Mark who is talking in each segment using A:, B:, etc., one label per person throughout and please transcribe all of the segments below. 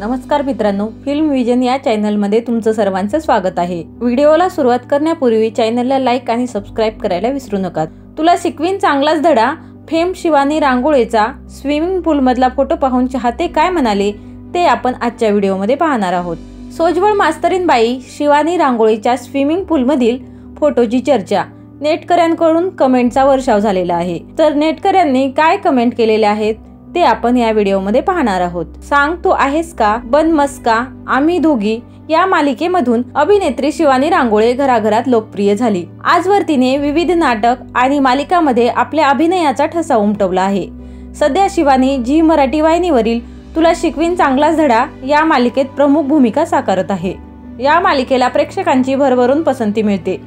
A: नमस्कार मित्रांनो, film vision या चॅनलमध्ये तुमचं सर्वांचं स्वागत आहे। व्हिडिओला सुरुवात करण्यापूर्वी चॅनलला लाईक आणि सबस्क्राइब करायला विसरू नका। तुला शिकवीन चांगलाच धडा, फेम शिवानी रांगोळेचा स्विमिंग पूल मधला फोटो पाहून चाहते काय म्हणाले ते आपण आजच्या व्हिडिओमध्ये पाहणार आहोत। सोज्वळ मास्तरीन बाई शिवानी रांगोळेच्या स्विमिंग पूल मधील फोटोची चर्चा, नेटकऱ्यांकडून कमेंटचा वर्षाव झालेला आहे। तर नेटकऱ्यांनी काय कमेंट केलेले आहेत ते आपण या व्हिडिओमध्ये पाहणार आहोत। सांग तो आहेस का, बन मस्का, आम्ही दोघी या मालिकेमधून अभिनेत्री शिवानी रांगोळे घराघरात लोकप्रिय झाली। आजवर तिने विविध नाटक आणि मालिकांमध्ये आपल्या अभिनयाचा ठसा उमटवला आहे। सध्या शिवानी झी मराठी वाहिनीवरील तुला शिकवीन चांगलाच धडा या मालिकेत प्रमुख भूमिका साकारत आहे। या मालिकेला प्रेक्षकांची भरभरून पसंती मिळते।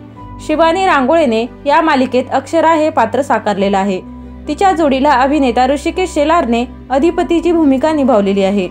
A: शिवानी रांगोळेने या मालिकेत अक्षरा हे पात्र साकारलेलं आहे। तिच्या जोडीला अभिनेता ऋषिकेश शेलारने अधिपतीची भूमिका निभावलेली आहे।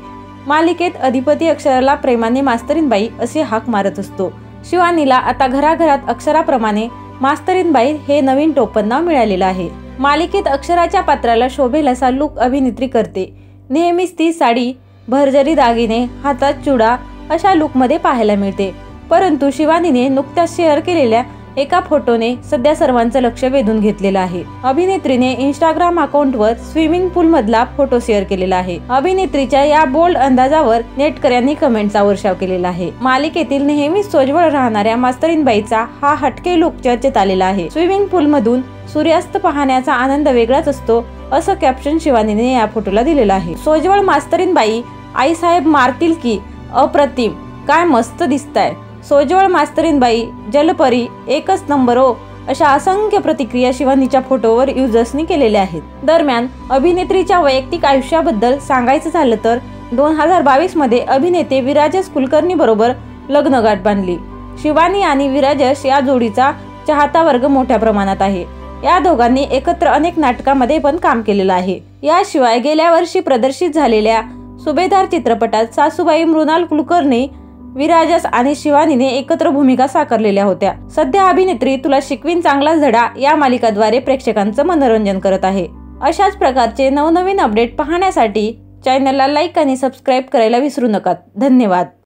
A: मालिकेत अधिपती अक्षराला प्रेमाने मास्तरीन बाई असे हाक मारत असतो। शिवानीला आता घराघरात अक्षराप्रमाणे मास्तरीन बाई हे नवीन टोपण नाव मिळालेलं आहे। मालिकेत अक्षराच्या पात्राला शोभेल असा लुक अभिनेत्री करते। नेहमीच ती साडी, भरजरी दागिने, हातात चुडा अशा लुकमध्ये पाहायला मिळते। परंतु शिवानीने नुकत्याच शेअर केलेल्या एका फोटोने सध्या सर्वांचं लक्ष वेधून घेतलेलं आहे। अभिनेत्रीने इंस्टाग्राम अकाउंटवर स्विमिंग पूल मधला फोटो शेअर केलेला आहे। अभिनेत्रीच्या या बोल्ड अंदाजावर नेटकऱ्यांनी कमेंटचा वर्षाव केलेला आहे। मालिकेतील नेहमीच सोज्वळ राहणाऱ्या मास्तरीन बाईचा हा हटके लुक चर्चेत आलेला आहे। स्विमिंग पूल मधून सूर्यास्त पाहण्याचा आनंद वेगळाच असतो असं कॅप्शन शिवानीने या फोटोला दिलेलं आहे। सोज्वळ मास्तरीन बाई, आई साहेब मारतील की, अप्रतिम, काय मस्त दिसताय, सोज्वळ मास्तरीन बाई, जलपरी, एकच नंबर ओ, अशा असंख्य प्रतिक्रिया शिवानीच्या फोटोवर युजर्सनी केलेल्या आहेत। दरम्यान अभिनेत्रीच्या वैयक्तिक आयुष्याबद्दल सांगायचं झालं तर 2022 मध्ये अभिनेते विराजस कुलकर्णी बरोबर लग्नगाठ बांधली। शिवानी आणि विराजस या जोडीचा चाहता वर्ग मोठ्या प्रमाणात आहे। या दोघांनी एकत्र अनेक नाटकांमध्ये पण काम केलेलं आहे। याशिवाय गेल्या वर्षी प्रदर्शित झालेल्या सुभेदार चित्रपटात सासूबाई मृणाल कुलकर्णी, विराजस आणि शिवानीने एकत्र भूमिका साकारलेल्या होत्या। सध्या अभिनेत्री तुला शिकवीन चांगलाच धडा या मालिकाद्वारे प्रेक्षकांचं मनोरंजन करत आहे। अशाच प्रकारचे नवनवीन अपडेट पाहण्यासाठी चॅनलला लाईक आणि सबस्क्राइब करायला विसरू नका। धन्यवाद।